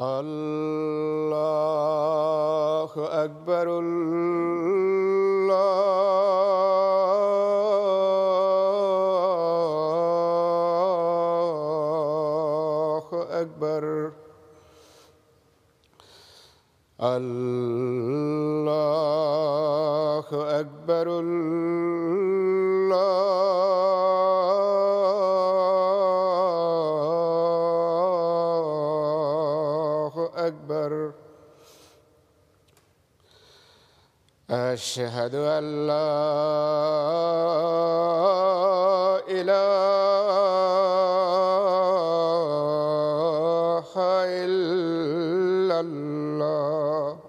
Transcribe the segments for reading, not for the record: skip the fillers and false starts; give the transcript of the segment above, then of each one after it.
الله أكبر. الله أكبر. الله أكبر. أشهد أن لا إله إلا الله.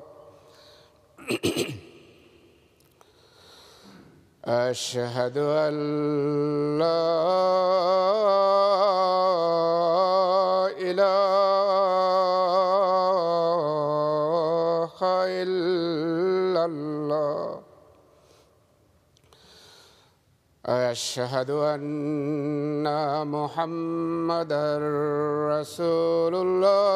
أشهد أن لا إله إلا الله. أشهد أن محمدًا رسول الله.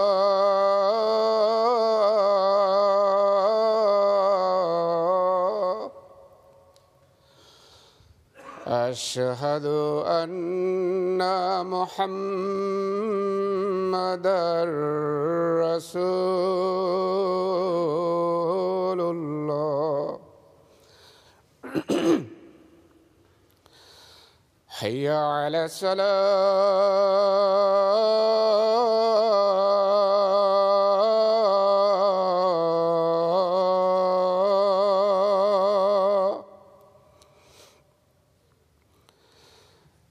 أشهد أن محمدًا رسول الله. حي على الصلاة.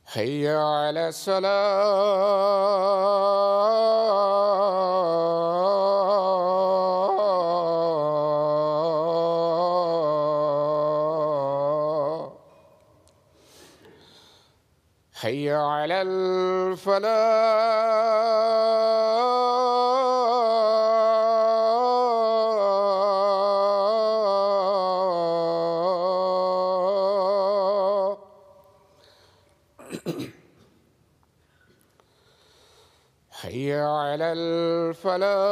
حي على الصلاة. حي على الفلاح. حي على الفلاح.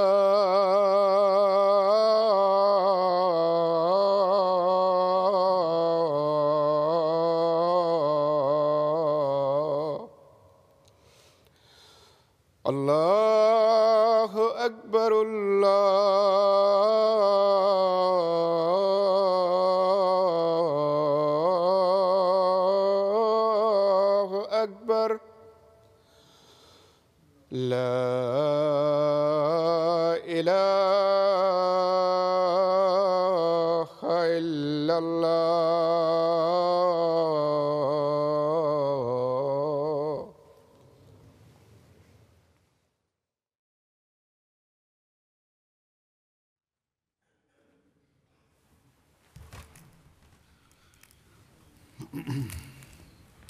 الله أكبر. الله أكبر. لا إله إلا الله.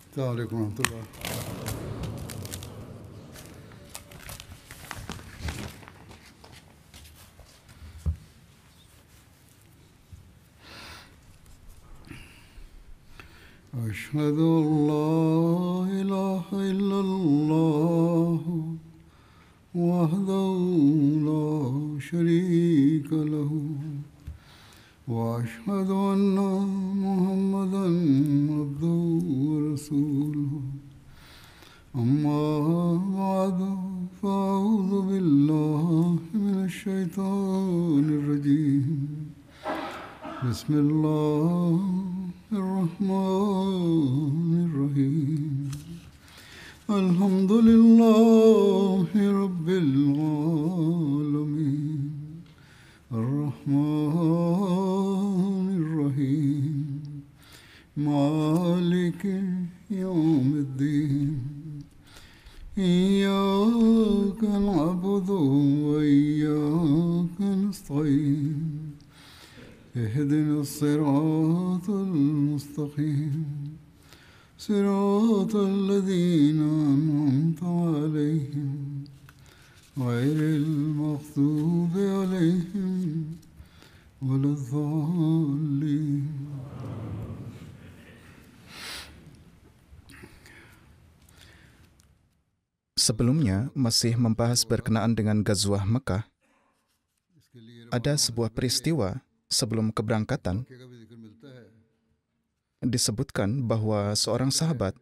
السلام عليكم ورحمة الله. أشهد أن لا إله إلا الله وحده لا شريك له وأشهد أن محمدًا عبده ورسوله. أما بعد فأعوذ بالله من الشيطان الرجيم. بسم الله الرحمن الرحيم. الحمد لله رب العالمين. الرحمن الرحيم. مالك يوم الدين. إياك إياك نعبد وإياك نستعين اهدنا الصراط المستقيم صراط الذين أنعمت عليهم غير المغضوب عليهم ولا الضالين. Sebelumnya masih membahas berkenaan dengan Ghazwah Mekah. Ada sebuah peristiwa sebelum keberangkatan disebutkan bahwa seorang sahabat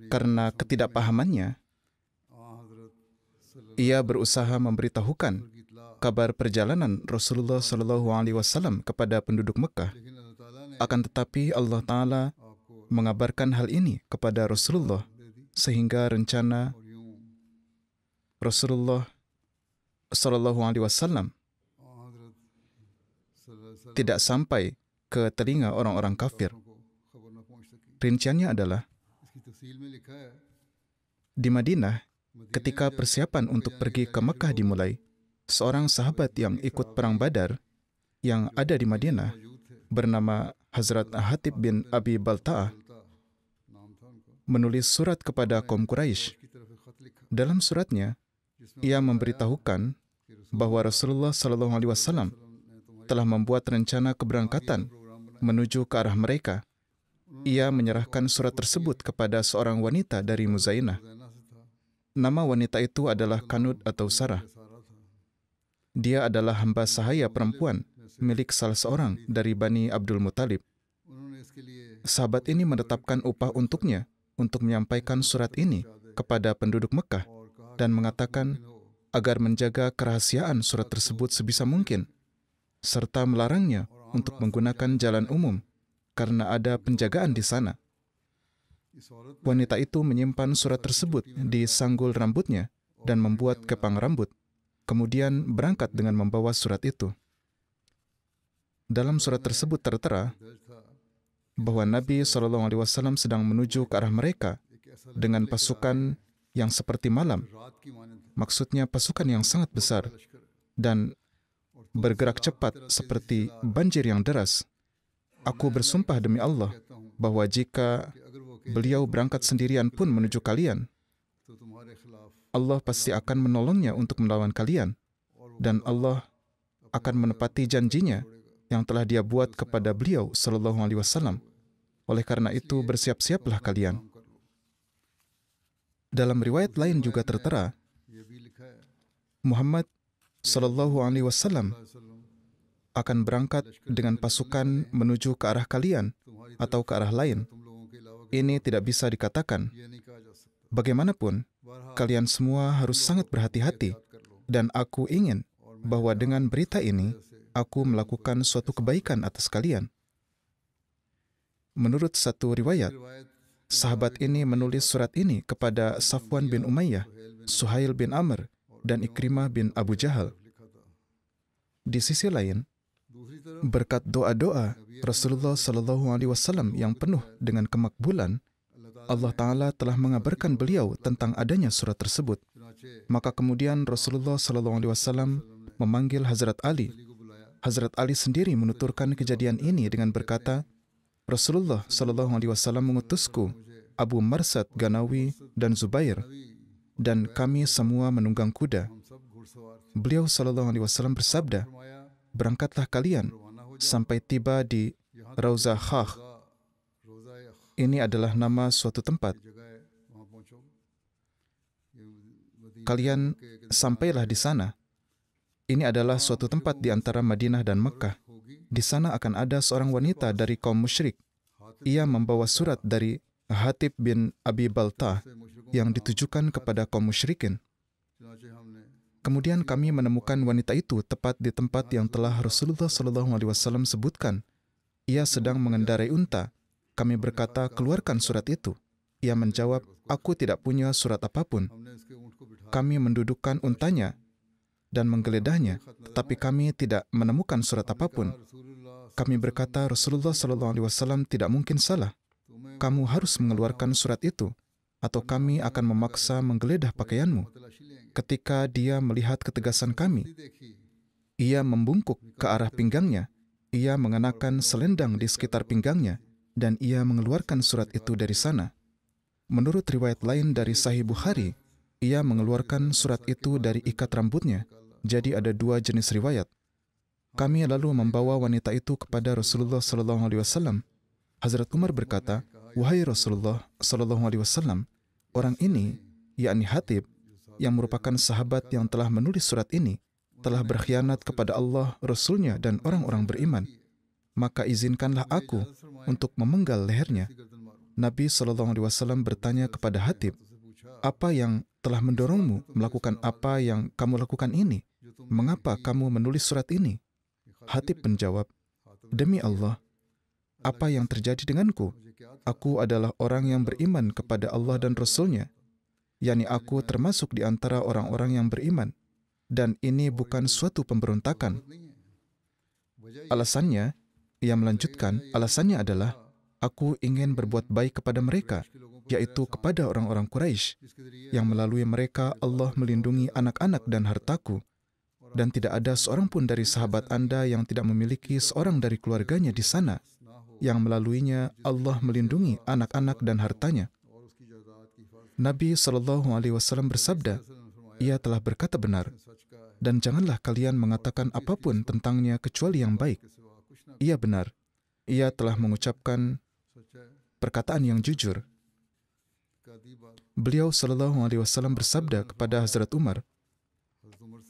karena ketidakpahamannya ia berusaha memberitahukan kabar perjalanan Rasulullah SAW kepada penduduk Mekah. Akan tetapi Allah Ta'ala mengabarkan hal ini kepada Rasulullah sehingga rencana Rasulullah SAW tidak sampai ke telinga orang-orang kafir. Rinciannya adalah di Madinah, ketika persiapan untuk pergi ke Mekah dimulai, seorang sahabat yang ikut perang Badar yang ada di Madinah bernama Hazrat Hatib bin Abi Balta'ah menulis surat kepada kaum Quraisy. Dalam suratnya, ia memberitahukan bahwa Rasulullah SAW telah membuat rencana keberangkatan menuju ke arah mereka. Ia menyerahkan surat tersebut kepada seorang wanita dari Muzainah. Nama wanita itu adalah Kanud atau Sarah. Dia adalah hamba sahaya perempuan milik salah seorang dari Bani Abdul Muttalib. Sahabat ini menetapkan upah untuknya untuk menyampaikan surat ini kepada penduduk Mekah dan mengatakan agar menjaga kerahasiaan surat tersebut sebisa mungkin, serta melarangnya untuk menggunakan jalan umum karena ada penjagaan di sana. Wanita itu menyimpan surat tersebut di sanggul rambutnya dan membuat kepang rambut, kemudian berangkat dengan membawa surat itu. Dalam surat tersebut tertera bahwa Nabi SAW sedang menuju ke arah mereka dengan pasukan yang seperti malam, maksudnya pasukan yang sangat besar, dan bergerak cepat seperti banjir yang deras. Aku bersumpah demi Allah bahwa jika beliau berangkat sendirian pun menuju kalian, Allah pasti akan menolongnya untuk melawan kalian, dan Allah akan menepati janjinya yang telah Dia buat kepada beliau SAW. Oleh karena itu, bersiap-siaplah kalian. Dalam riwayat lain juga tertera, Muhammad SAW akan berangkat dengan pasukan menuju ke arah kalian atau ke arah lain. Ini tidak bisa dikatakan. Bagaimanapun, kalian semua harus sangat berhati-hati, dan aku ingin bahwa dengan berita ini, aku melakukan suatu kebaikan atas kalian. Menurut satu riwayat, sahabat ini menulis surat ini kepada Safwan bin Umayyah, Suhail bin Amr, dan Ikrimah bin Abu Jahal. Di sisi lain, berkat doa-doa Rasulullah SAW yang penuh dengan kemakbulan, Allah Ta'ala telah mengabarkan beliau tentang adanya surat tersebut. Maka kemudian Rasulullah SAW memanggil Hazrat Ali. Hazrat Ali sendiri menuturkan kejadian ini dengan berkata, Rasulullah SAW mengutusku, Abu Marsad Ganawi dan Zubair, dan kami semua menunggang kuda. Beliau SAW bersabda, berangkatlah kalian sampai tiba di Rauzah Khakh. Ini adalah nama suatu tempat. Kalian sampailah di sana. Ini adalah suatu tempat di antara Madinah dan Mekah. Di sana akan ada seorang wanita dari kaum musyrik. Ia membawa surat dari Hatib bin Abi Balta'ah yang ditujukan kepada kaum musyrikin. Kemudian kami menemukan wanita itu tepat di tempat yang telah Rasulullah SAW sebutkan. Ia sedang mengendarai unta. Kami berkata, keluarkan surat itu. Ia menjawab, aku tidak punya surat apapun. Kami mendudukkan untanya dan menggeledahnya, tetapi kami tidak menemukan surat apapun. Kami berkata, Rasulullah SAW tidak mungkin salah. Kamu harus mengeluarkan surat itu. atau kami akan memaksa menggeledah pakaianmu. Ketika dia melihat ketegasan kami, ia membungkuk ke arah pinggangnya, ia mengenakan selendang di sekitar pinggangnya, dan ia mengeluarkan surat itu dari sana. Menurut riwayat lain dari Sahih Bukhari, ia mengeluarkan surat itu dari ikat rambutnya. Jadi ada dua jenis riwayat. Kami lalu membawa wanita itu kepada Rasulullah SAW. Hazrat Umar berkata, "Wahai Rasulullah SAW, orang ini, yakni Hatib, yang merupakan sahabat yang telah menulis surat ini, telah berkhianat kepada Allah, Rasulnya, dan orang-orang beriman. Maka izinkanlah aku untuk memenggal lehernya." Nabi SAW bertanya kepada Hatib, "Apa yang telah mendorongmu melakukan apa yang kamu lakukan ini? Mengapa kamu menulis surat ini?" Hatib menjawab, "Demi Allah, apa yang terjadi denganku? Aku adalah orang yang beriman kepada Allah dan Rasul-Nya, yakni aku termasuk di antara orang-orang yang beriman, dan ini bukan suatu pemberontakan." Alasannya, ia melanjutkan, alasannya adalah, aku ingin berbuat baik kepada mereka, yaitu kepada orang-orang Quraisy, yang melalui mereka Allah melindungi anak-anak dan hartaku, dan tidak ada seorang pun dari sahabat Anda yang tidak memiliki seorang dari keluarganya di sana, yang melaluinya Allah melindungi anak-anak dan hartanya. Nabi SAW bersabda, "Ia telah berkata benar, dan janganlah kalian mengatakan apapun tentangnya kecuali yang baik. Ia benar, ia telah mengucapkan perkataan yang jujur." Beliau SAW bersabda kepada Hazrat Umar,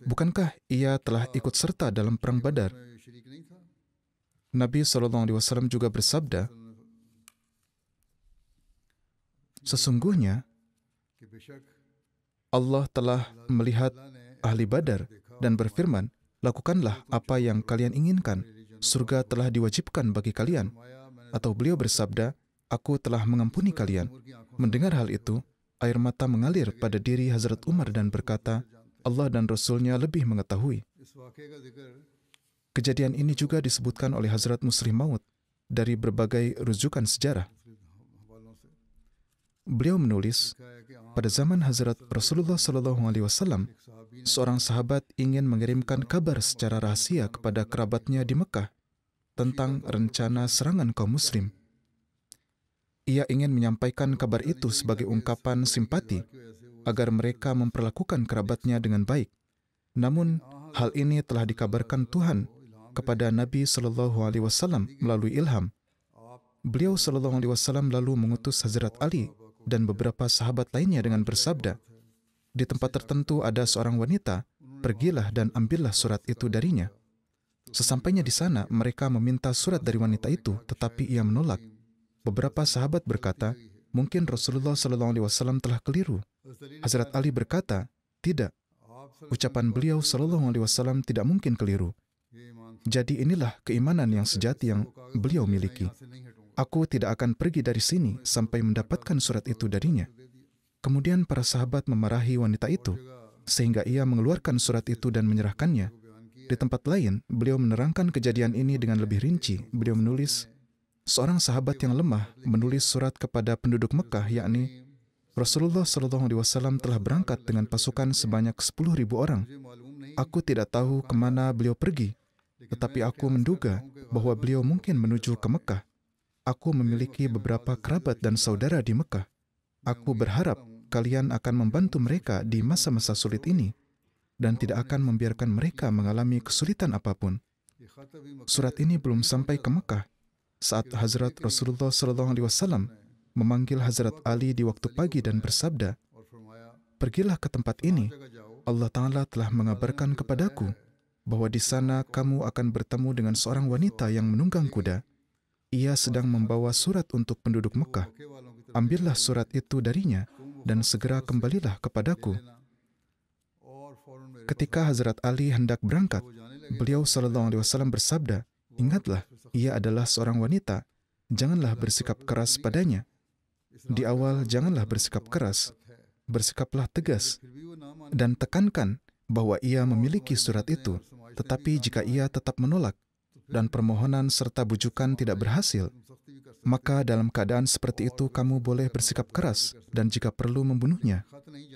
"Bukankah ia telah ikut serta dalam perang Badar?" Nabi SAW juga bersabda, "Sesungguhnya Allah telah melihat ahli Badar dan berfirman, lakukanlah apa yang kalian inginkan, surga telah diwajibkan bagi kalian." Atau beliau bersabda, "Aku telah mengampuni kalian." Mendengar hal itu, air mata mengalir pada diri Hazrat Umar dan berkata, Allah dan Rasul-Nya lebih mengetahui. Kejadian ini juga disebutkan oleh Hazrat Muslim Maud dari berbagai rujukan sejarah. Beliau menulis, pada zaman Hazrat Rasulullah SAW, seorang sahabat ingin mengirimkan kabar secara rahasia kepada kerabatnya di Mekah tentang rencana serangan kaum muslim. Ia ingin menyampaikan kabar itu sebagai ungkapan simpati agar mereka memperlakukan kerabatnya dengan baik. Namun, hal ini telah dikabarkan Tuhan kepada Nabi SAW melalui ilham. Beliau SAW lalu mengutus Hazrat Ali dan beberapa sahabat lainnya dengan bersabda, "Di tempat tertentu ada seorang wanita, pergilah dan ambillah surat itu darinya." Sesampainya di sana, mereka meminta surat dari wanita itu, tetapi ia menolak. Beberapa sahabat berkata, "Mungkin Rasulullah SAW telah keliru." Hazrat Ali berkata, "Tidak. Ucapan beliau SAW tidak mungkin keliru. Jadi inilah keimanan yang sejati yang beliau miliki. Aku tidak akan pergi dari sini sampai mendapatkan surat itu darinya." Kemudian para sahabat memarahi wanita itu, sehingga ia mengeluarkan surat itu dan menyerahkannya. Di tempat lain, beliau menerangkan kejadian ini dengan lebih rinci. Beliau menulis, seorang sahabat yang lemah menulis surat kepada penduduk Mekah, yakni Rasulullah SAW telah berangkat dengan pasukan sebanyak 10.000 orang. Aku tidak tahu kemana beliau pergi, tetapi aku menduga bahwa beliau mungkin menuju ke Mekah. Aku memiliki beberapa kerabat dan saudara di Mekah. Aku berharap kalian akan membantu mereka di masa-masa sulit ini dan tidak akan membiarkan mereka mengalami kesulitan apapun. Surat ini belum sampai ke Mekah saat Hazrat Rasulullah SAW memanggil Hazrat Ali di waktu pagi dan bersabda, "Pergilah ke tempat ini. Allah Ta'ala telah mengabarkan kepadaku bahwa di sana kamu akan bertemu dengan seorang wanita yang menunggang kuda. Ia sedang membawa surat untuk penduduk Mekah. Ambillah surat itu darinya dan segera kembalilah kepadaku." Ketika Hazrat Ali hendak berangkat, beliau SAW bersabda, "Ingatlah, ia adalah seorang wanita. Janganlah bersikap keras padanya. Di awal janganlah bersikap keras. Bersikaplah tegas dan tekankan bahwa ia memiliki surat itu. Tetapi jika ia tetap menolak dan permohonan serta bujukan tidak berhasil, maka dalam keadaan seperti itu kamu boleh bersikap keras, dan jika perlu membunuhnya,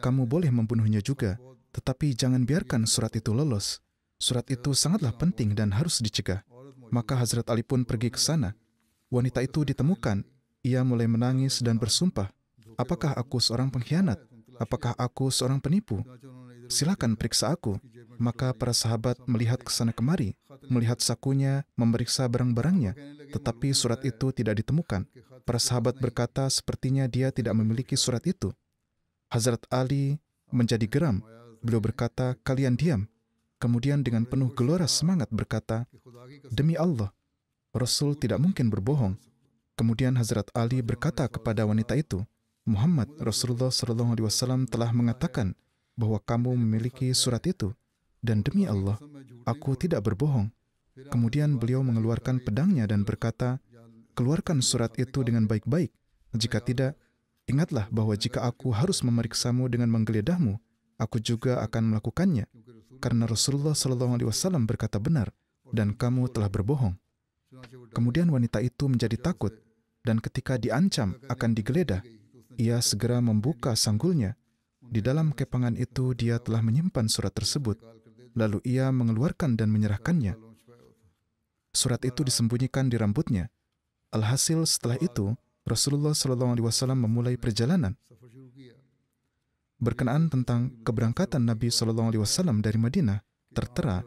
kamu boleh membunuhnya juga. Tetapi jangan biarkan surat itu lolos. Surat itu sangatlah penting dan harus dicegah. Maka Hazrat Ali pun pergi ke sana. Wanita itu ditemukan. Ia mulai menangis dan bersumpah, apakah aku seorang pengkhianat? Apakah aku seorang penipu? Silakan periksa aku. Maka para sahabat melihat ke sana kemari, melihat sakunya, memeriksa barang-barangnya, tetapi surat itu tidak ditemukan. Para sahabat berkata sepertinya dia tidak memiliki surat itu. Hazrat Ali menjadi geram. Beliau berkata, kalian diam. Kemudian dengan penuh gelora semangat berkata, demi Allah, Rasul tidak mungkin berbohong. Kemudian Hazrat Ali berkata kepada wanita itu, Muhammad Rasulullah SAW telah mengatakan bahwa kamu memiliki surat itu, dan demi Allah, aku tidak berbohong. Kemudian beliau mengeluarkan pedangnya dan berkata, keluarkan surat itu dengan baik-baik. Jika tidak, ingatlah bahwa jika aku harus memeriksamu dengan menggeledahmu, aku juga akan melakukannya. Karena Rasulullah SAW berkata benar, dan kamu telah berbohong. Kemudian wanita itu menjadi takut, dan ketika diancam akan digeledah, ia segera membuka sanggulnya. Di dalam kepangan itu dia telah menyimpan surat tersebut. Lalu ia mengeluarkan dan menyerahkannya. Surat itu disembunyikan di rambutnya. Alhasil setelah itu, Rasulullah SAW memulai perjalanan. Berkenaan tentang keberangkatan Nabi SAW dari Madinah, tertera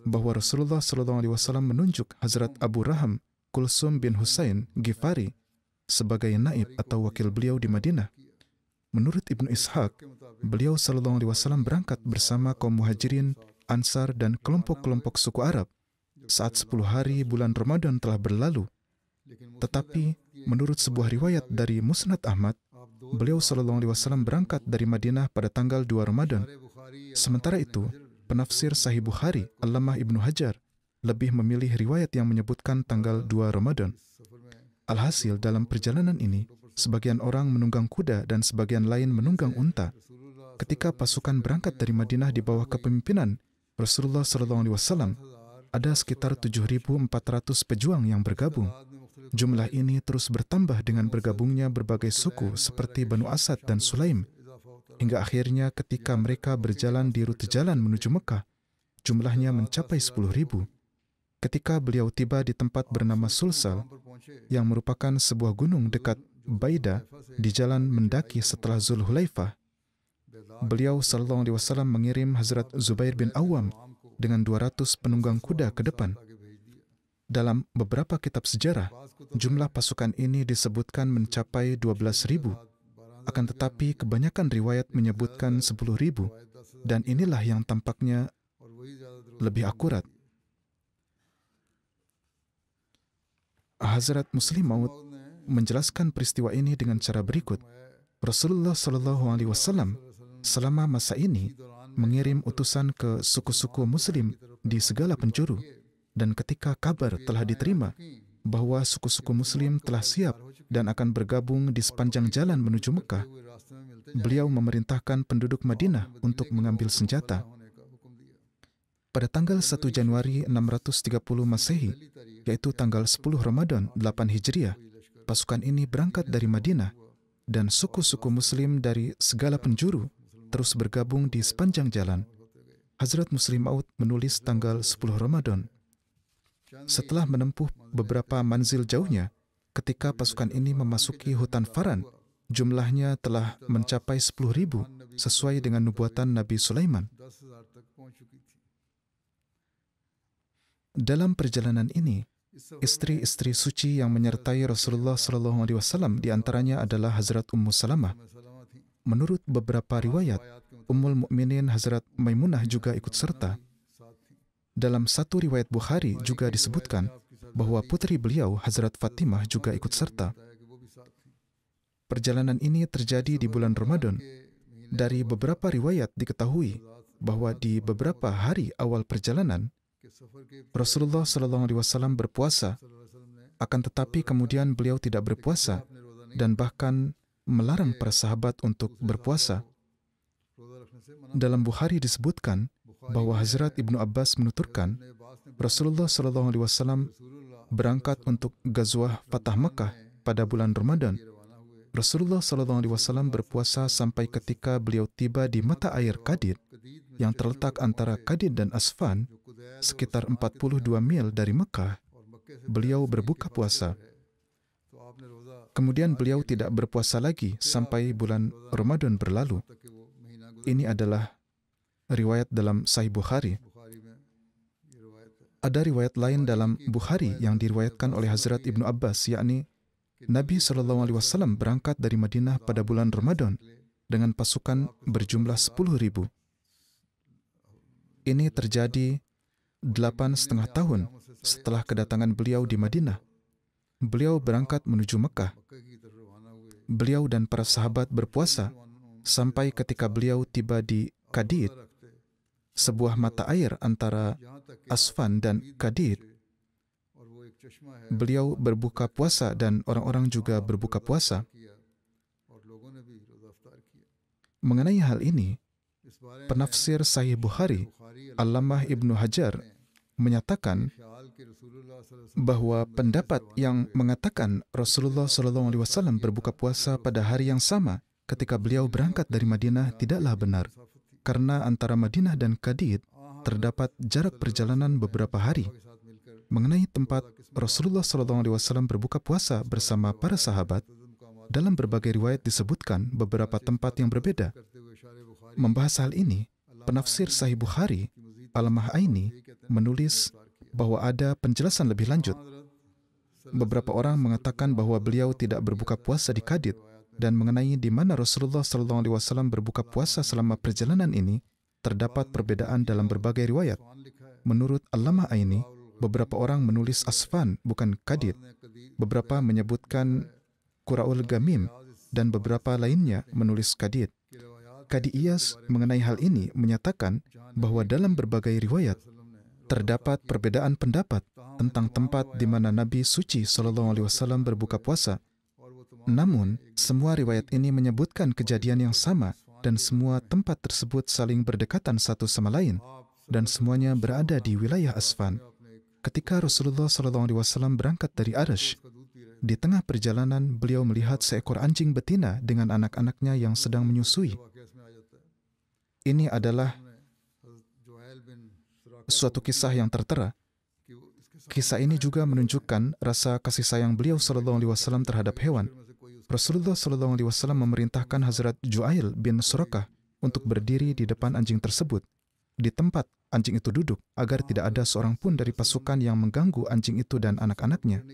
bahwa Rasulullah SAW menunjuk Hazrat Abu Raham Kulsum bin Husain Ghifari sebagai naib atau wakil beliau di Madinah. Menurut Ibnu Ishaq, beliau SAW berangkat bersama kaum Muhajirin, Ansar, dan kelompok-kelompok suku Arab saat 10 hari bulan Ramadan telah berlalu. Tetapi, menurut sebuah riwayat dari Musnad Ahmad, beliau SAW berangkat dari Madinah pada tanggal 2 Ramadan. Sementara itu, penafsir Sahih Bukhari, Allamah Ibnu Hajar, lebih memilih riwayat yang menyebutkan tanggal 2 Ramadan. Alhasil, dalam perjalanan ini, sebagian orang menunggang kuda dan sebagian lain menunggang unta. Ketika pasukan berangkat dari Madinah di bawah kepemimpinan Rasulullah SAW, ada sekitar 7.400 pejuang yang bergabung. Jumlah ini terus bertambah dengan bergabungnya berbagai suku seperti Banu Asad dan Sulaim. Hingga akhirnya ketika mereka berjalan di rute jalan menuju Mekah, jumlahnya mencapai 10.000. Ketika beliau tiba di tempat bernama Sulsal, yang merupakan sebuah gunung dekat Baida di jalan mendaki setelah Zulhulaifah, beliau SAW mengirim Hazrat Zubair bin Awam dengan 200 penunggang kuda ke depan. Dalam beberapa kitab sejarah, jumlah pasukan ini disebutkan mencapai 12.000. Akan tetapi kebanyakan riwayat menyebutkan 10.000, dan inilah yang tampaknya lebih akurat. Hazrat Muslim Maud menjelaskan peristiwa ini dengan cara berikut. Rasulullah SAW selama masa ini mengirim utusan ke suku-suku Muslim di segala penjuru. Dan ketika kabar telah diterima bahwa suku-suku Muslim telah siap dan akan bergabung di sepanjang jalan menuju Mekah, beliau memerintahkan penduduk Madinah untuk mengambil senjata. Pada tanggal 1 Januari 630 Masehi, yaitu tanggal 10 Ramadan 8 Hijriah, pasukan ini berangkat dari Madinah, dan suku-suku Muslim dari segala penjuru terus bergabung di sepanjang jalan. Hazrat Muslim Maud menulis tanggal 10 Ramadan. Setelah menempuh beberapa manzil jauhnya, ketika pasukan ini memasuki hutan Faran, jumlahnya telah mencapai 10.000 sesuai dengan nubuatan Nabi Sulaiman. Dalam perjalanan ini, istri-istri suci yang menyertai Rasulullah SAW diantaranya adalah Hazrat Ummu Salamah. Menurut beberapa riwayat, Ummul Mukminin Hazrat Maimunah juga ikut serta. Dalam satu riwayat Bukhari juga disebutkan bahwa putri beliau, Hazrat Fatimah, juga ikut serta. Perjalanan ini terjadi di bulan Ramadan. Dari beberapa riwayat diketahui bahwa di beberapa hari awal perjalanan, Rasulullah SAW berpuasa, akan tetapi kemudian beliau tidak berpuasa dan bahkan melarang para sahabat untuk berpuasa. Dalam Bukhari disebutkan bahwa Hazrat Ibnu Abbas menuturkan Rasulullah SAW berangkat untuk Ghazwah Fatah Makkah pada bulan Ramadan. Rasulullah SAW berpuasa sampai ketika beliau tiba di mata air Qadid yang terletak antara Qadid dan Asfan, sekitar 42 mil dari Mekah. Beliau berbuka puasa. Kemudian beliau tidak berpuasa lagi sampai bulan Ramadan berlalu. Ini adalah riwayat dalam Sahih Bukhari. Ada riwayat lain dalam Bukhari yang diriwayatkan oleh Hazrat Ibnu Abbas, yakni Nabi SAW berangkat dari Madinah pada bulan Ramadan dengan pasukan berjumlah 10.000. Ini terjadi 8,5 tahun setelah kedatangan beliau di Madinah. Beliau berangkat menuju Mekah. Beliau dan para sahabat berpuasa sampai ketika beliau tiba di Qadid, sebuah mata air antara Asfan dan Qadid. Beliau berbuka puasa dan orang-orang juga berbuka puasa. Mengenai hal ini, penafsir Sahih Bukhari, Allamah Ibnu Hajar, menyatakan bahwa pendapat yang mengatakan Rasulullah SAW berbuka puasa pada hari yang sama ketika beliau berangkat dari Madinah tidaklah benar, karena antara Madinah dan Qadid terdapat jarak perjalanan beberapa hari. Mengenai tempat Rasulullah SAW berbuka puasa bersama para sahabat, dalam berbagai riwayat disebutkan beberapa tempat yang berbeda. Membahas hal ini, penafsir Sahih Bukhari, Allamah Aini, menulis bahwa ada penjelasan lebih lanjut. Beberapa orang mengatakan bahwa beliau tidak berbuka puasa di Qadid, dan mengenai di mana Rasulullah SAW berbuka puasa selama perjalanan ini, terdapat perbedaan dalam berbagai riwayat. Menurut Allamah Aini, beberapa orang menulis Asfan, bukan Qadid. Beberapa menyebutkan Qura'ul Gamim, dan beberapa lainnya menulis Qadid. Qadi Iyas mengenai hal ini menyatakan bahwa dalam berbagai riwayat terdapat perbedaan pendapat tentang tempat di mana Nabi Suci SAW berbuka puasa. Namun, semua riwayat ini menyebutkan kejadian yang sama dan semua tempat tersebut saling berdekatan satu sama lain dan semuanya berada di wilayah Asfan. Ketika Rasulullah SAW berangkat dari Arash, di tengah perjalanan beliau melihat seekor anjing betina dengan anak-anaknya yang sedang menyusui. Ini adalah suatu kisah yang tertera. Kisah ini juga menunjukkan rasa kasih sayang beliau SAW terhadap hewan. Rasulullah SAW memerintahkan Hazrat Ju'ail bin Surakah untuk berdiri di depan anjing tersebut, di tempat anjing itu duduk, agar tidak ada seorang pun dari pasukan yang mengganggu anjing itu dan anak-anaknya.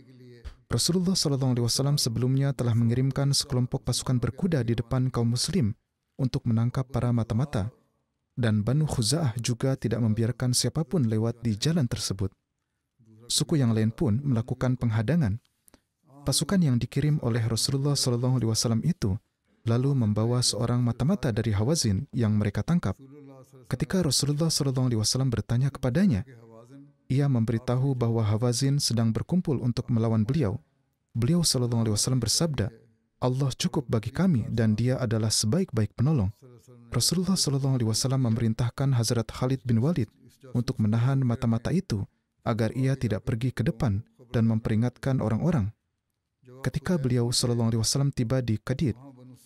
Rasulullah SAW sebelumnya telah mengirimkan sekelompok pasukan berkuda di depan kaum muslim untuk menangkap para mata-mata, dan Banu Khuza'ah juga tidak membiarkan siapapun lewat di jalan tersebut. Suku yang lain pun melakukan penghadangan. Pasukan yang dikirim oleh Rasulullah SAW itu lalu membawa seorang mata-mata dari Hawazin yang mereka tangkap. Ketika Rasulullah SAW bertanya kepadanya, ia memberitahu bahwa Hawazin sedang berkumpul untuk melawan beliau. Beliau SAW bersabda, Allah cukup bagi kami dan dia adalah sebaik-baik penolong. Rasulullah SAW memerintahkan Hazrat Khalid bin Walid untuk menahan mata-mata itu agar ia tidak pergi ke depan dan memperingatkan orang-orang. Ketika beliau SAW tiba di Qadid,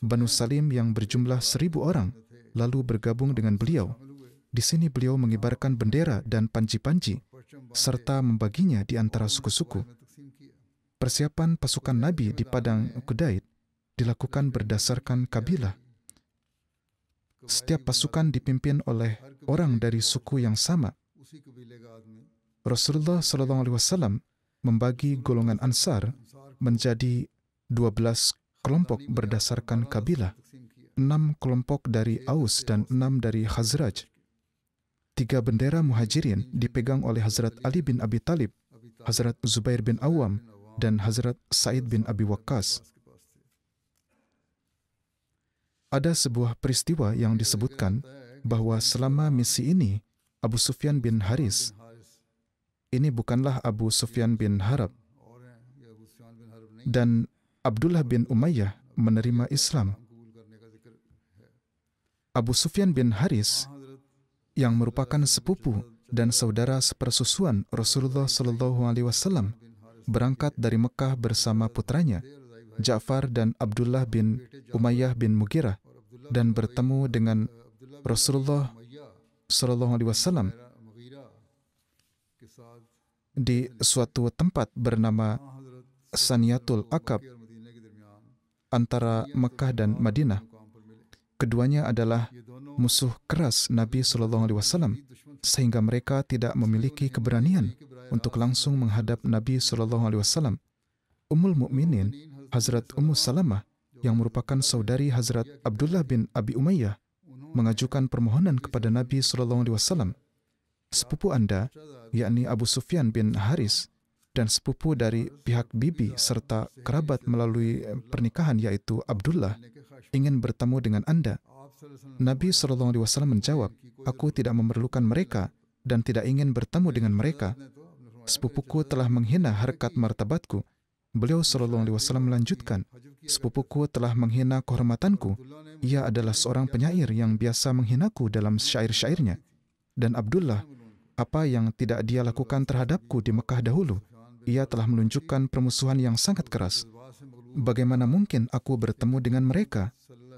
Banu Salim yang berjumlah 1.000 orang lalu bergabung dengan beliau. Di sini beliau mengibarkan bendera dan panji-panji serta membaginya di antara suku-suku. Persiapan pasukan Nabi di padang Qudaid dilakukan berdasarkan kabilah. Setiap pasukan dipimpin oleh orang dari suku yang sama. Rasulullah SAW membagi golongan Ansar menjadi 12 kelompok berdasarkan kabilah, 6 kelompok dari Aus dan 6 dari Khazraj. 3 bendera Muhajirin dipegang oleh Hazrat Ali bin Abi Talib, Hazrat Zubair bin Awam, dan Hazrat Sa'id bin Abi Waqqas. Ada sebuah peristiwa yang disebutkan bahwa selama misi ini, Abu Sufyan bin Haris, ini bukanlah Abu Sufyan bin Harb, dan Abdullah bin Umayyah menerima Islam. Abu Sufyan bin Haris yang merupakan sepupu dan saudara sepersusuan Rasulullah SAW berangkat dari Mekah bersama putranya Ja'far dan Abdullah bin Umayyah bin Mughirah dan bertemu dengan Rasulullah SAW di suatu tempat bernama Saniyatul Aqab antara Mekah dan Madinah. Keduanya adalah musuh keras Nabi SAW, sehingga mereka tidak memiliki keberanian untuk langsung menghadap Nabi SAW. Ummul Mukminin Hazrat Ummu Salamah yang merupakan saudari Hazrat Abdullah bin Abi Umayyah mengajukan permohonan kepada Nabi SAW. Sepupu Anda, yakni Abu Sufyan bin Haris, dan sepupu dari pihak bibi serta kerabat melalui pernikahan yaitu Abdullah, ingin bertemu dengan Anda. Nabi SAW menjawab, aku tidak memerlukan mereka dan tidak ingin bertemu dengan mereka. Sepupuku telah menghina harkat martabatku. Beliau SAW melanjutkan, sepupuku telah menghina kehormatanku. Ia adalah seorang penyair yang biasa menghinaku dalam syair-syairnya. Dan Abdullah, apa yang tidak dia lakukan terhadapku di Mekah dahulu? Ia telah menunjukkan permusuhan yang sangat keras. Bagaimana mungkin aku bertemu dengan mereka?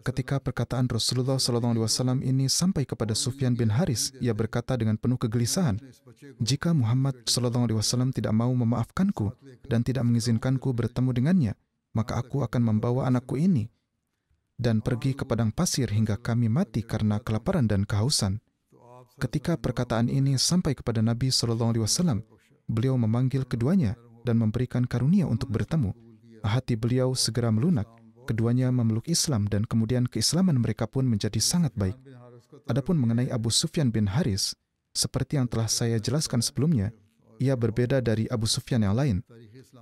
Ketika perkataan Rasulullah SAW ini sampai kepada Sufyan bin Haris, ia berkata dengan penuh kegelisahan, jika Muhammad SAW tidak mau memaafkanku dan tidak mengizinkanku bertemu dengannya, maka aku akan membawa anakku ini dan pergi ke padang pasir hingga kami mati karena kelaparan dan kehausan. Ketika perkataan ini sampai kepada Nabi SAW, beliau memanggil keduanya dan memberikan karunia untuk bertemu. Hati beliau segera melunak. Keduanya memeluk Islam dan kemudian keislaman mereka pun menjadi sangat baik. Adapun mengenai Abu Sufyan bin Haris, seperti yang telah saya jelaskan sebelumnya, ia berbeda dari Abu Sufyan yang lain.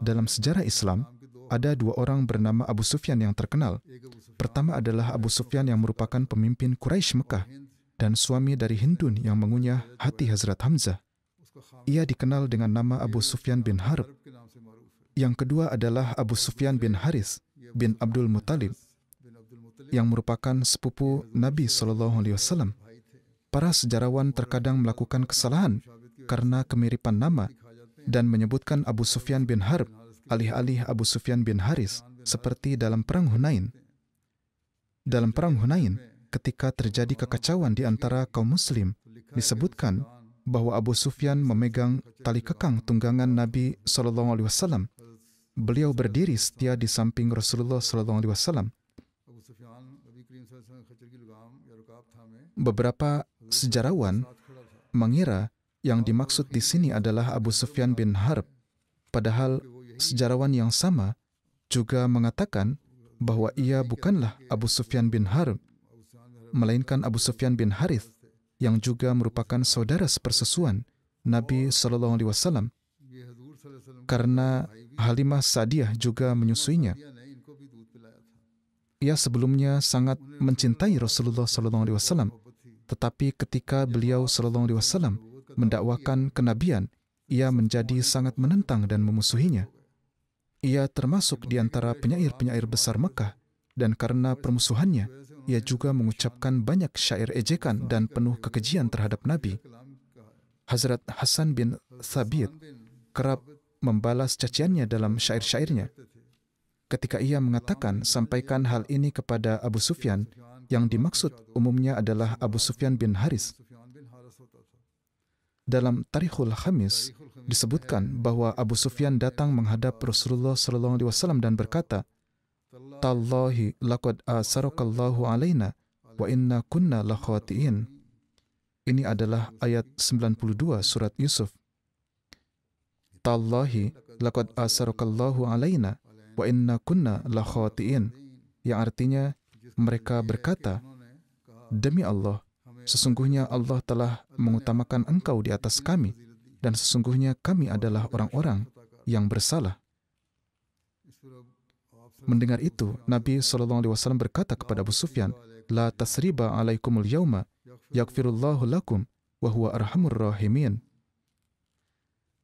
Dalam sejarah Islam, ada dua orang bernama Abu Sufyan yang terkenal. Pertama adalah Abu Sufyan yang merupakan pemimpin Quraisy Mekah dan suami dari Hindun yang mengunyah hati Hazrat Hamzah. Ia dikenal dengan nama Abu Sufyan bin Harb. Yang kedua adalah Abu Sufyan bin Haris bin Abdul Muttalib yang merupakan sepupu Nabi SAW. Para sejarawan terkadang melakukan kesalahan karena kemiripan nama dan menyebutkan Abu Sufyan bin Harb alih-alih Abu Sufyan bin Haris, seperti dalam Perang Hunain. Dalam Perang Hunain, ketika terjadi kekacauan di antara kaum muslim, disebutkan bahwa Abu Sufyan memegang tali kekang tunggangan Nabi SAW. Beliau berdiri setia di samping Rasulullah SAW. Beberapa sejarawan mengira yang dimaksud di sini adalah Abu Sufyan bin Harb, padahal sejarawan yang sama juga mengatakan bahwa ia bukanlah Abu Sufyan bin Harb, melainkan Abu Sufyan bin Harith yang juga merupakan saudara sepersusuan Nabi SAW, karena Halimah Sa'diyah juga menyusuinya. Ia sebelumnya sangat mencintai Rasulullah SAW, tetapi ketika beliau SAW mendakwakan kenabian, ia menjadi sangat menentang dan memusuhinya. Ia termasuk di antara penyair-penyair besar Mekah, dan karena permusuhannya, ia juga mengucapkan banyak syair ejekan dan penuh kekejian terhadap Nabi. Hazrat Hasan bin Thabit kerap membalas caciannya dalam syair-syairnya. Ketika ia mengatakan, sampaikan hal ini kepada Abu Sufyan, yang dimaksud umumnya adalah Abu Sufyan bin Haris. Dalam Tarikhul Khamis, disebutkan bahwa Abu Sufyan datang menghadap Rasulullah SAW dan berkata, Tallahi laqad asarakallahu alaina wa inna kunna lakhati'in. Ini adalah ayat 92 surat Yusuf. Tallahi laqad asarakallahu alaina wa inna kunna lakhati'in, yang artinya mereka berkata, demi Allah, sesungguhnya Allah telah mengutamakan engkau di atas kami dan sesungguhnya kami adalah orang-orang yang bersalah. Mendengar itu, Nabi SAW berkata kepada Abu Sufyan, La tasriba alaikumul yawma, yaghfirullahu lakum, wa huwa arhamur rahimin.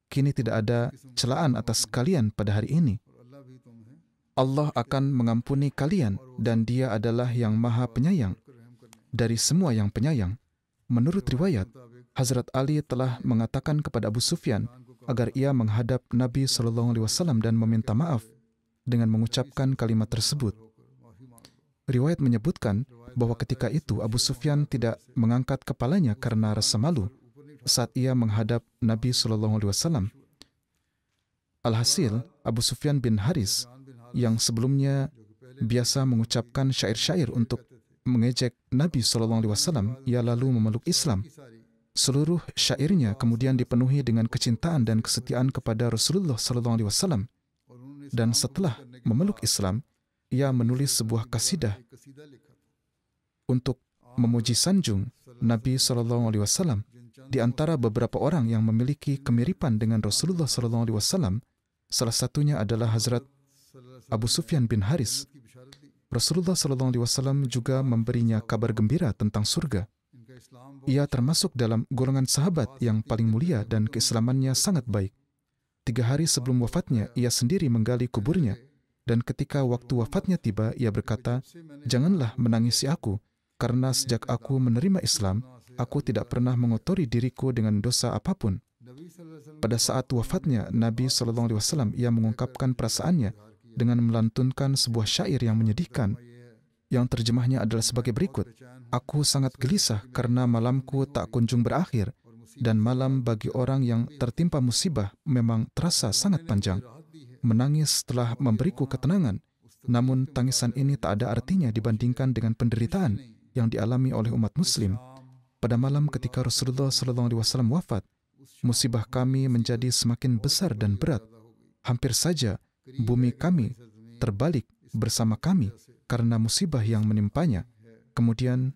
Kini tidak ada celaan atas kalian pada hari ini. Allah akan mengampuni kalian dan Dia adalah yang Maha Penyayang dari semua yang penyayang. Menurut riwayat, Hazrat Ali telah mengatakan kepada Abu Sufyan agar ia menghadap Nabi SAW dan meminta maaf. dengan mengucapkan kalimat tersebut. Riwayat menyebutkan bahwa ketika itu Abu Sufyan tidak mengangkat kepalanya karena rasa malu saat ia menghadap Nabi SAW. Alhasil, Abu Sufyan bin Haris yang sebelumnya biasa mengucapkan syair-syair untuk mengejek Nabi SAW, ia lalu memeluk Islam. Seluruh syairnya kemudian dipenuhi dengan kecintaan dan kesetiaan kepada Rasulullah SAW. Dan setelah memeluk Islam, ia menulis sebuah kasidah untuk memuji sanjung Nabi SAW. Di antara beberapa orang yang memiliki kemiripan dengan Rasulullah SAW, salah satunya adalah Hazrat Abu Sufyan bin Haris. Rasulullah SAW juga memberinya kabar gembira tentang surga. Ia termasuk dalam golongan sahabat yang paling mulia dan keislamannya sangat baik. 3 hari sebelum wafatnya, ia sendiri menggali kuburnya. Dan ketika waktu wafatnya tiba, ia berkata, "Janganlah menangisi aku, karena sejak aku menerima Islam, aku tidak pernah mengotori diriku dengan dosa apapun." Pada saat wafatnya Nabi SAW, ia mengungkapkan perasaannya dengan melantunkan sebuah syair yang menyedihkan, yang terjemahnya adalah sebagai berikut. "Aku sangat gelisah karena malamku tak kunjung berakhir, dan malam bagi orang yang tertimpa musibah memang terasa sangat panjang. Menangis telah memberiku ketenangan, namun tangisan ini tak ada artinya dibandingkan dengan penderitaan yang dialami oleh umat muslim. Pada malam ketika Rasulullah SAW wafat, musibah kami menjadi semakin besar dan berat. Hampir saja bumi kami terbalik bersama kami karena musibah yang menimpanya." Kemudian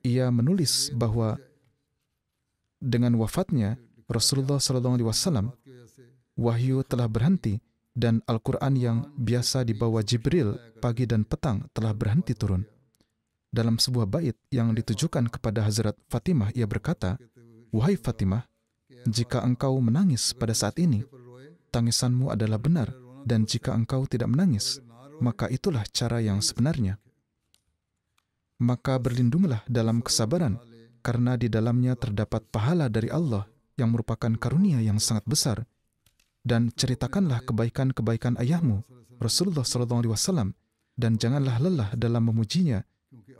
ia menulis bahwa dengan wafatnya Rasulullah SAW, wahyu telah berhenti dan Al-Quran yang biasa dibawa Jibril pagi dan petang telah berhenti turun. Dalam sebuah bait yang ditujukan kepada Hazrat Fatimah, ia berkata, "Wahai Fatimah, jika engkau menangis pada saat ini, tangisanmu adalah benar, dan jika engkau tidak menangis, maka itulah cara yang sebenarnya. Maka berlindunglah dalam kesabaran, karena di dalamnya terdapat pahala dari Allah yang merupakan karunia yang sangat besar. Dan ceritakanlah kebaikan-kebaikan ayahmu, Rasulullah SAW, dan janganlah lelah dalam memujinya,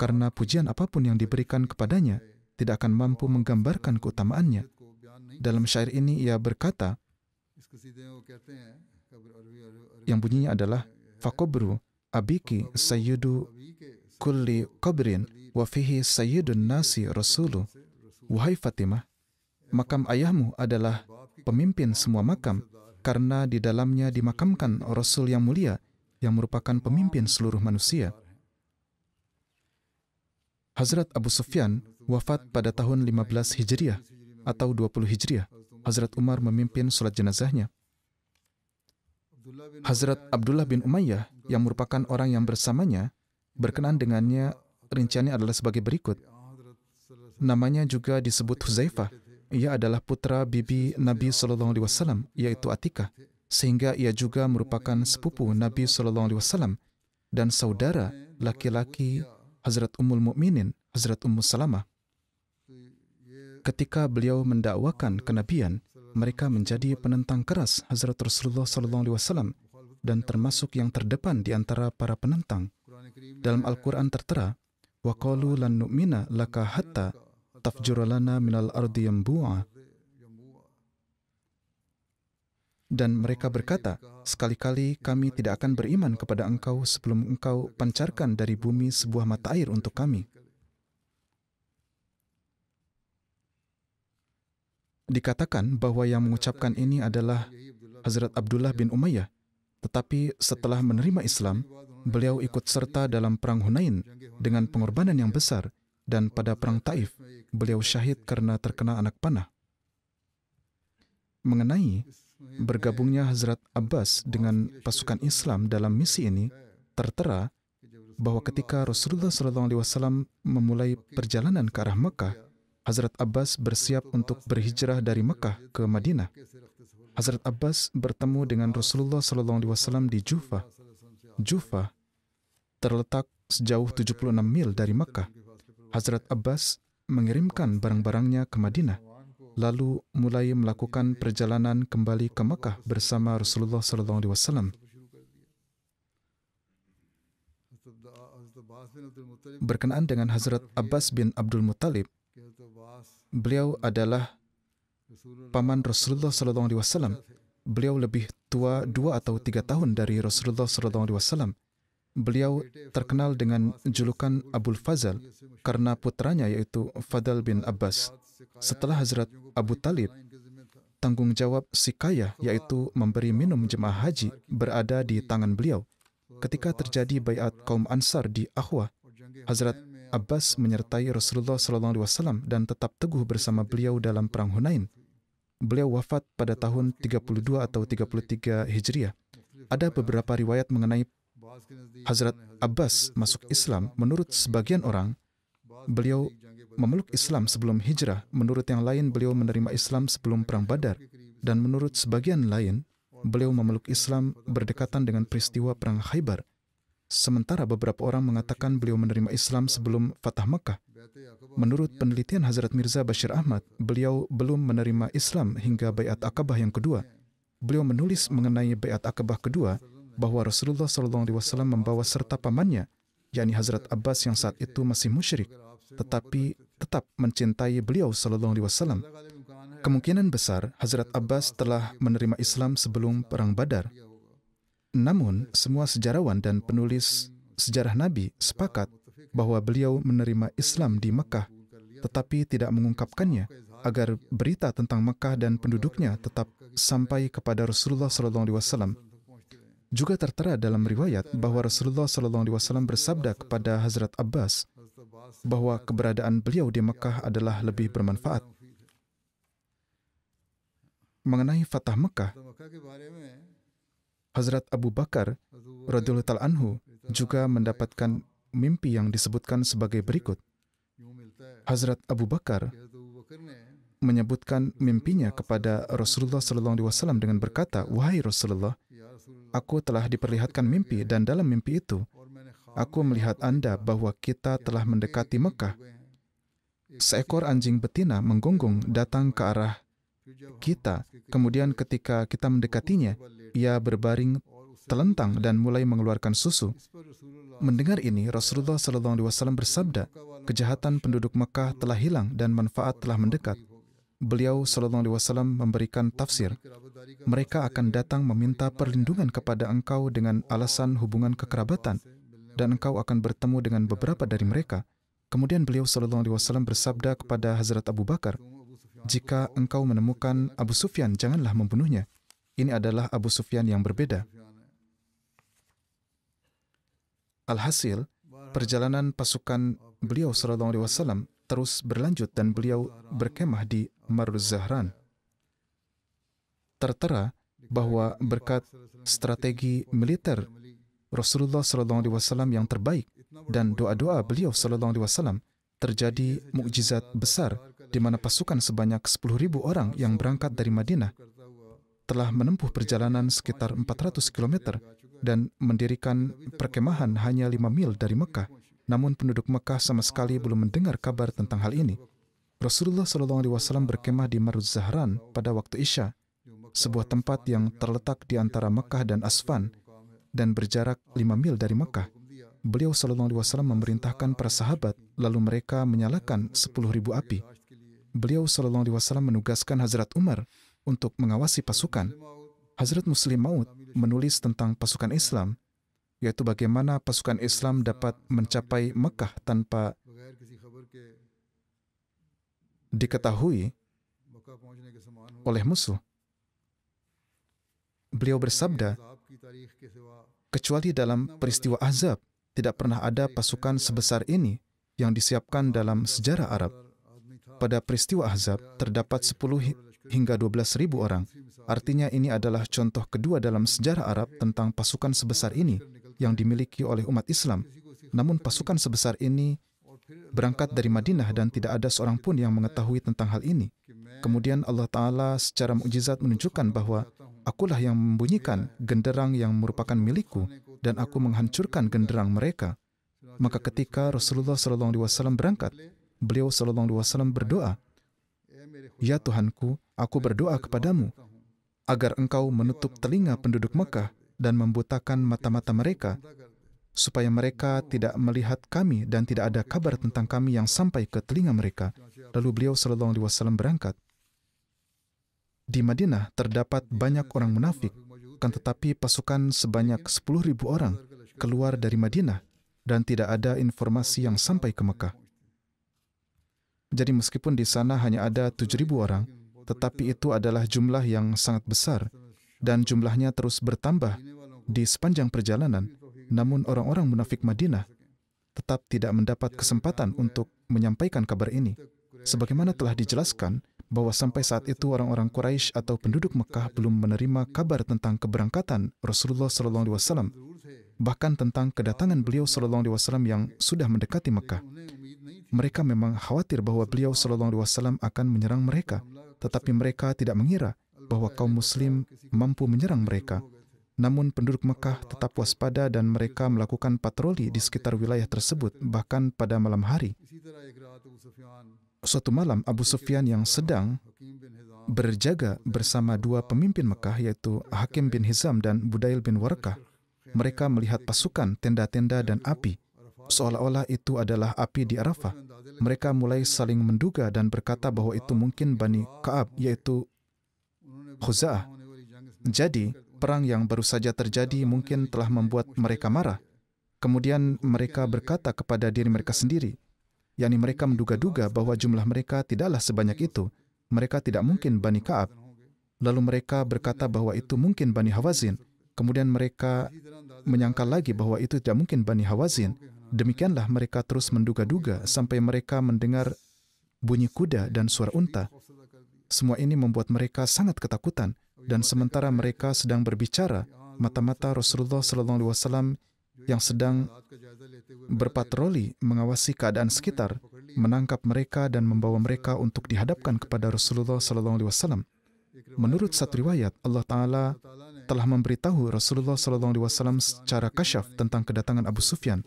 karena pujian apapun yang diberikan kepadanya tidak akan mampu menggambarkan keutamaannya." Dalam syair ini ia berkata, yang bunyinya adalah, "Faqabru abiki sayyidu kulli qabrin wa fihi sayyidun nasi rasulu." Wahai Fatimah, makam ayahmu adalah pemimpin semua makam, karena di dalamnya dimakamkan Rasul yang mulia yang merupakan pemimpin seluruh manusia. Hazrat Abu Sufyan wafat pada tahun 15 Hijriah atau 20 Hijriah. Hazrat Umar memimpin sholat jenazahnya. Hazrat Abdullah bin Umayyah yang merupakan orang yang bersamanya berkenan dengannya. Rinciannya adalah sebagai berikut. Namanya juga disebut Huzaifah. Ia adalah putra bibi Nabi SAW, yaitu Atikah, sehingga ia juga merupakan sepupu Nabi SAW dan saudara laki-laki Hazrat Ummul Mukminin, Hazrat Ummu Salamah. Ketika beliau mendakwakan kenabian, mereka menjadi penentang keras Hazrat Rasulullah SAW dan termasuk yang terdepan di antara para penentang. Dalam Al-Quran tertera, "Wa qalu lan nu'mina laka hatta tafjura lana minal ardi yambu'a." Dan mereka berkata, "Sekali-kali kami tidak akan beriman kepada engkau sebelum engkau pancarkan dari bumi sebuah mata air untuk kami." Dikatakan bahwa yang mengucapkan ini adalah Hazrat Abdullah bin Umayyah. Tetapi setelah menerima Islam, beliau ikut serta dalam Perang Hunain dengan pengorbanan yang besar, dan pada Perang Taif, beliau syahid karena terkena anak panah. Mengenai bergabungnya Hazrat Abbas dengan pasukan Islam dalam misi ini, tertera bahwa ketika Rasulullah SAW memulai perjalanan ke arah Mekah, Hazrat Abbas bersiap untuk berhijrah dari Mekah ke Madinah. Hazrat Abbas bertemu dengan Rasulullah SAW di Jufah. Jufah terletak sejauh 76 mil dari Mekah. Hazrat Abbas mengirimkan barang-barangnya ke Madinah, lalu mulai melakukan perjalanan kembali ke Mekah bersama Rasulullah SAW. Berkenaan dengan Hazrat Abbas bin Abdul Muttalib, beliau adalah paman Rasulullah SAW. Beliau lebih tua 2 atau 3 tahun dari Rasulullah SAW. Beliau terkenal dengan julukan Abul Fazal karena putranya yaitu Fadl bin Abbas. Setelah Hazrat Abu Talib, tanggung jawab sikayah yaitu memberi minum jemaah haji berada di tangan beliau. Ketika terjadi baiat kaum Ansar di Akhwah, Hazrat Abbas menyertai Rasulullah SAW dan tetap teguh bersama beliau dalam perang Hunain. Beliau wafat pada tahun 32 atau 33 Hijriah. Ada beberapa riwayat mengenai Hazrat Abbas masuk Islam. Menurut sebagian orang, beliau memeluk Islam sebelum hijrah. Menurut yang lain, beliau menerima Islam sebelum perang Badar. Dan menurut sebagian lain, beliau memeluk Islam berdekatan dengan peristiwa perang Khaybar. Sementara beberapa orang mengatakan beliau menerima Islam sebelum Fatah Makkah. Menurut penelitian Hazrat Mirza Bashir Ahmad, beliau belum menerima Islam hingga Baiat Aqabah yang kedua. Beliau menulis mengenai Baiat Aqabah kedua bahwa Rasulullah SAW membawa serta pamannya, yakni Hazrat Abbas yang saat itu masih musyrik, tetapi tetap mencintai beliau SAW. Kemungkinan besar Hazrat Abbas telah menerima Islam sebelum perang Badar. Namun, semua sejarawan dan penulis sejarah Nabi sepakat bahwa beliau menerima Islam di Mekah, tetapi tidak mengungkapkannya agar berita tentang Mekah dan penduduknya tetap sampai kepada Rasulullah SAW. Juga tertera dalam riwayat bahwa Rasulullah SAW bersabda kepada Hazrat Abbas bahwa keberadaan beliau di Mekah adalah lebih bermanfaat. Mengenai Fatah Mekah, Hazrat Abu Bakar radhiyallahu ta'ala anhu juga mendapatkan mimpi yang disebutkan sebagai berikut. Hazrat Abu Bakar menyebutkan mimpinya kepada Rasulullah SAW dengan berkata, "Wahai Rasulullah, aku telah diperlihatkan mimpi dan dalam mimpi itu, aku melihat Anda bahwa kita telah mendekati Mekah. Seekor anjing betina menggonggong datang ke arah kita. Kemudian ketika kita mendekatinya, ia berbaring telentang dan mulai mengeluarkan susu." Mendengar ini, Rasulullah SAW bersabda, "Kejahatan penduduk Mekah telah hilang dan manfaat telah mendekat." Beliau SAW memberikan tafsir, "Mereka akan datang meminta perlindungan kepada engkau dengan alasan hubungan kekerabatan, dan engkau akan bertemu dengan beberapa dari mereka." Kemudian beliau SAW bersabda kepada Hazrat Abu Bakar, "Jika engkau menemukan Abu Sufyan, janganlah membunuhnya. Ini adalah Abu Sufyan yang berbeda." Alhasil, perjalanan pasukan beliau SAW terus berlanjut dan beliau berkemah di Maruz Zahran. Tertera bahwa berkat strategi militer Rasulullah SAW yang terbaik dan doa-doa beliau SAW, terjadi mukjizat besar di mana pasukan sebanyak 10.000 orang yang berangkat dari Madinah telah menempuh perjalanan sekitar 400 km dan mendirikan perkemahan hanya 5 mil dari Mekah. Namun penduduk Mekah sama sekali belum mendengar kabar tentang hal ini. Rasulullah SAW berkemah di Maruz Zahran pada waktu Isya, sebuah tempat yang terletak di antara Mekah dan Asfan dan berjarak 5 mil dari Mekah. Beliau SAW memerintahkan para sahabat, lalu mereka menyalakan 10.000 api. Beliau SAW menugaskan Hazrat Umar untuk mengawasi pasukan. Hazrat Muslim Maud menulis tentang pasukan Islam, yaitu bagaimana pasukan Islam dapat mencapai Mekah tanpa diketahui oleh musuh. Beliau bersabda, "Kecuali dalam peristiwa Ahzab, tidak pernah ada pasukan sebesar ini yang disiapkan dalam sejarah Arab. Pada peristiwa Ahzab, terdapat 10 hingga 12.000 orang. Artinya ini adalah contoh kedua dalam sejarah Arab tentang pasukan sebesar ini yang dimiliki oleh umat Islam. Namun pasukan sebesar ini berangkat dari Madinah dan tidak ada seorang pun yang mengetahui tentang hal ini. Kemudian Allah Ta'ala secara mukjizat menunjukkan bahwa akulah yang membunyikan genderang yang merupakan milikku dan aku menghancurkan genderang mereka. Maka ketika Rasulullah SAW berangkat, beliau SAW berdoa, "Ya Tuhanku, aku berdoa kepadamu agar engkau menutup telinga penduduk Mekah dan membutakan mata-mata mereka, supaya mereka tidak melihat kami dan tidak ada kabar tentang kami yang sampai ke telinga mereka. Lalu beliau sallallahu alaihi wasallam berangkat. Di Madinah terdapat banyak orang munafik, kan tetapi pasukan sebanyak 10.000 orang keluar dari Madinah dan tidak ada informasi yang sampai ke Mekah. Jadi meskipun di sana hanya ada 7.000 orang, tetapi itu adalah jumlah yang sangat besar dan jumlahnya terus bertambah di sepanjang perjalanan. Namun orang-orang munafik Madinah tetap tidak mendapat kesempatan untuk menyampaikan kabar ini. Sebagaimana telah dijelaskan bahwa sampai saat itu orang-orang Quraisy atau penduduk Mekah belum menerima kabar tentang keberangkatan Rasulullah SAW, bahkan tentang kedatangan beliau SAW yang sudah mendekati Mekah. Mereka memang khawatir bahwa beliau SAW akan menyerang mereka, tetapi mereka tidak mengira bahwa kaum muslim mampu menyerang mereka. Namun penduduk Mekah tetap waspada dan mereka melakukan patroli di sekitar wilayah tersebut, bahkan pada malam hari. Suatu malam, Abu Sufyan yang sedang berjaga bersama dua pemimpin Mekah, yaitu Hakim bin Hizam dan Budail bin Warqah, mereka melihat pasukan, tenda-tenda, dan api, seolah-olah itu adalah api di Arafah. Mereka mulai saling menduga dan berkata bahwa itu mungkin Bani Ka'ab, yaitu Khuza'ah. Jadi, perang yang baru saja terjadi mungkin telah membuat mereka marah. Kemudian mereka berkata kepada diri mereka sendiri, yakni mereka menduga-duga bahwa jumlah mereka tidaklah sebanyak itu. Mereka tidak mungkin Bani Ka'ab. Lalu mereka berkata bahwa itu mungkin Bani Hawazin. Kemudian mereka menyangkal lagi bahwa itu tidak mungkin Bani Hawazin. Demikianlah mereka terus menduga-duga sampai mereka mendengar bunyi kuda dan suara unta. Semua ini membuat mereka sangat ketakutan. Dan sementara mereka sedang berbicara, mata-mata Rasulullah SAW yang sedang berpatroli mengawasi keadaan sekitar, menangkap mereka dan membawa mereka untuk dihadapkan kepada Rasulullah SAW. Menurut satu riwayat, Allah Ta'ala telah memberitahu Rasulullah SAW secara kasyaf tentang kedatangan Abu Sufyan.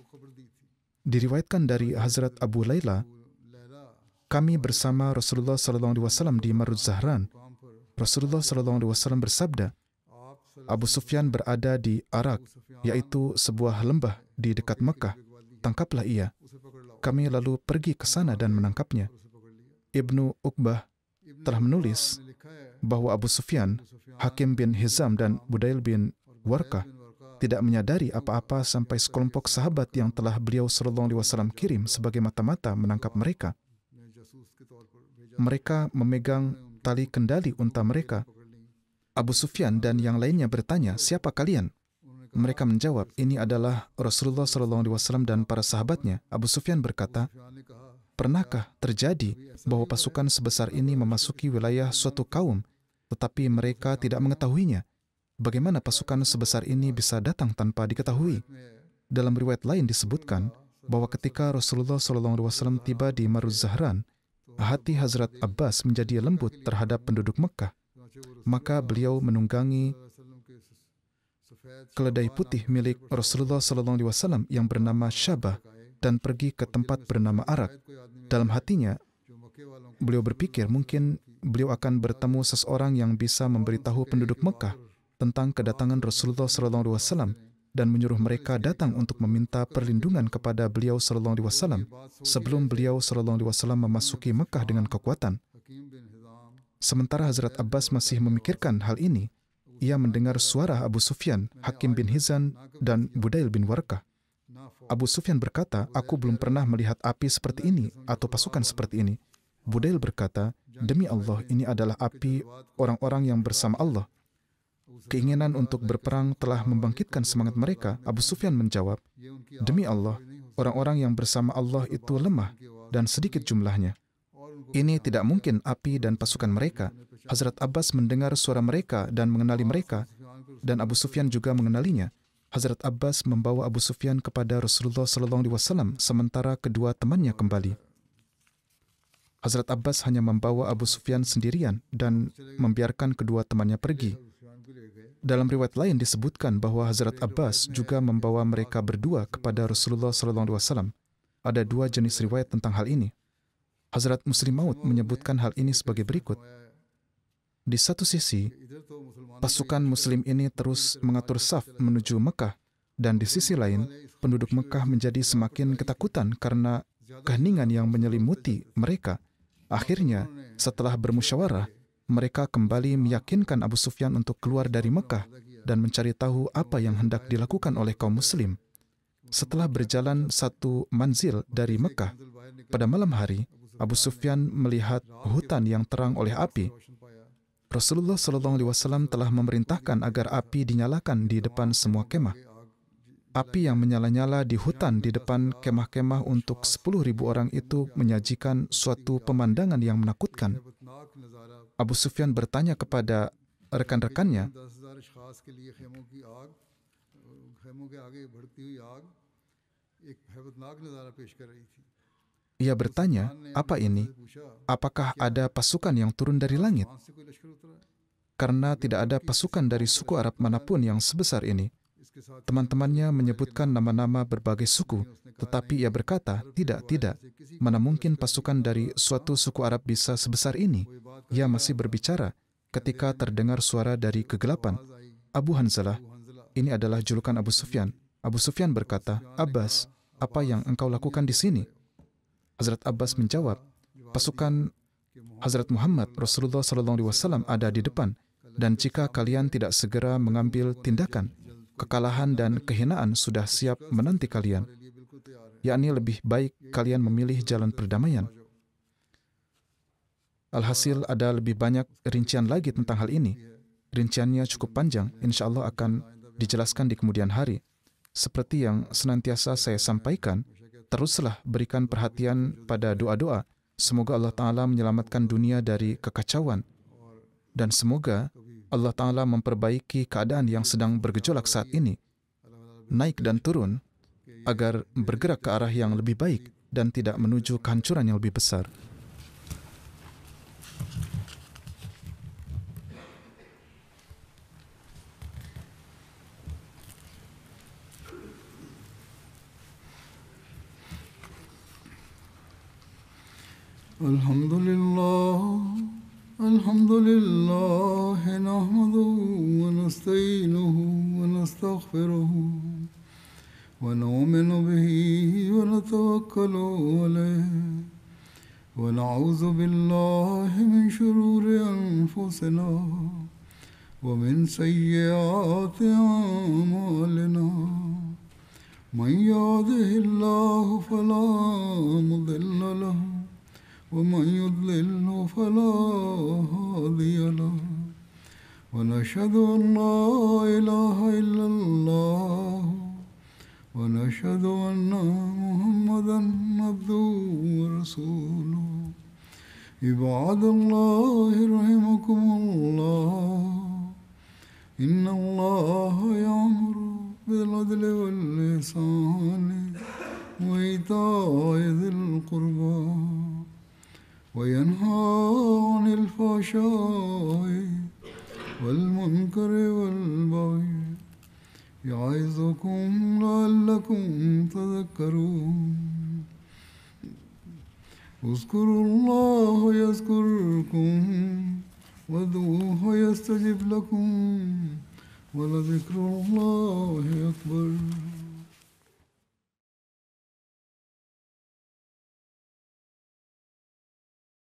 Diriwayatkan dari Hazrat Abu Layla, kami bersama Rasulullah SAW di Marud Zahran. Rasulullah SAW bersabda, Abu Sufyan berada di Arak, yaitu sebuah lembah di dekat Mekah. Tangkaplah ia. Kami lalu pergi ke sana dan menangkapnya. Ibnu Uqbah telah menulis bahwa Abu Sufyan, Hakim bin Hizam, dan Budail bin Warqah tidak menyadari apa-apa sampai sekelompok sahabat yang telah beliau SAW kirim sebagai mata-mata menangkap mereka. Mereka memegang tali kendali unta mereka. Abu Sufyan dan yang lainnya bertanya, siapa kalian? Mereka menjawab, ini adalah Rasulullah SAW dan para sahabatnya. Abu Sufyan berkata, pernahkah terjadi bahwa pasukan sebesar ini memasuki wilayah suatu kaum, tetapi mereka tidak mengetahuinya? Bagaimana pasukan sebesar ini bisa datang tanpa diketahui? Dalam riwayat lain disebutkan bahwa ketika Rasulullah SAW tiba di Maruz Zahran, hati Hazrat Abbas menjadi lembut terhadap penduduk Mekah. Maka beliau menunggangi keledai putih milik Rasulullah SAW yang bernama Syabah dan pergi ke tempat bernama Arak. Dalam hatinya, beliau berpikir mungkin beliau akan bertemu seseorang yang bisa memberitahu penduduk Mekah tentang kedatangan Rasulullah SAW dan menyuruh mereka datang untuk meminta perlindungan kepada beliau SAW sebelum beliau SAW memasuki Mekah dengan kekuatan. Sementara Hazrat Abbas masih memikirkan hal ini, ia mendengar suara Abu Sufyan, Hakim bin Hizam, dan Budail bin Warqah. Abu Sufyan berkata, aku belum pernah melihat api seperti ini atau pasukan seperti ini. Budail berkata, demi Allah, ini adalah api orang-orang yang bersama Allah. Keinginan untuk berperang telah membangkitkan semangat mereka. Abu Sufyan menjawab, demi Allah, orang-orang yang bersama Allah itu lemah dan sedikit jumlahnya. Ini tidak mungkin api dan pasukan mereka. Hazrat Abbas mendengar suara mereka dan mengenali mereka, dan Abu Sufyan juga mengenalinya. Hazrat Abbas membawa Abu Sufyan kepada Rasulullah SAW, sementara kedua temannya kembali. Hazrat Abbas hanya membawa Abu Sufyan sendirian dan membiarkan kedua temannya pergi. Dalam riwayat lain disebutkan bahwa Hazrat Abbas juga membawa mereka berdua kepada Rasulullah SAW. Ada dua jenis riwayat tentang hal ini. Hazrat Muslim Maud menyebutkan hal ini sebagai berikut. Di satu sisi, pasukan Muslim ini terus mengatur saf menuju Mekah Dan di sisi lain, penduduk Mekah menjadi semakin ketakutan karena keheningan yang menyelimuti mereka. Akhirnya, setelah bermusyawarah, mereka kembali meyakinkan Abu Sufyan untuk keluar dari Mekah dan mencari tahu apa yang hendak dilakukan oleh kaum muslim. Setelah berjalan satu manzil dari Mekah, pada malam hari, Abu Sufyan melihat hutan yang terang oleh api. Rasulullah SAW telah memerintahkan agar api dinyalakan di depan semua kemah. Api yang menyala-nyala di hutan di depan kemah-kemah untuk 10.000 orang itu menyajikan suatu pemandangan yang menakutkan. Abu Sufyan bertanya kepada rekan-rekannya, ia bertanya, "Apa ini? Apakah ada pasukan yang turun dari langit?" Karena tidak ada pasukan dari suku Arab manapun yang sebesar ini. Teman-temannya menyebutkan nama-nama berbagai suku, tetapi ia berkata, tidak. Mana mungkin pasukan dari suatu suku Arab bisa sebesar ini? Ia masih berbicara ketika terdengar suara dari kegelapan. Abu Hanzalah, ini adalah julukan Abu Sufyan. Abu Sufyan berkata, "Abbas, apa yang engkau lakukan di sini?" Hazrat Abbas menjawab, "Pasukan Hazrat Muhammad Rasulullah SAW ada di depan, dan jika kalian tidak segera mengambil tindakan, kekalahan dan kehinaan sudah siap menanti kalian. Yakni lebih baik kalian memilih jalan perdamaian." Alhasil ada lebih banyak rincian lagi tentang hal ini. Rinciannya cukup panjang, insya Allah akan dijelaskan di kemudian hari. Seperti yang senantiasa saya sampaikan, teruslah berikan perhatian pada doa-doa. Semoga Allah Ta'ala menyelamatkan dunia dari kekacauan. Dan semoga Allah Ta'ala memperbaiki keadaan yang sedang bergejolak saat ini, naik dan turun, agar bergerak ke arah yang lebih baik dan tidak menuju kehancuran yang lebih besar. Alhamdulillah, nahmaduhu wa nasta'inuhu wa nastaghfiruhu wa nu'minu bihi wa natawakkalu alayhi wa na'udzu billahi min shururi anfusina wa min sayyiati a'malina. Man yahdihillahu fala mudilla lahu ومن يضلل فلا هادي له ونشهد أن لا إله إلا الله ونشهد أن محمدا عبده ورسوله. عباد الله رحمكم الله إن الله يأمر بالعدل والإحسان وإيتاء ذي القربى وينهى عن الفحشاء والمنكر والبغي يعظكم لعلكم تذكرون. اذكروا الله يذكركم وادعوه يستجب لكم ولذكر الله أكبر.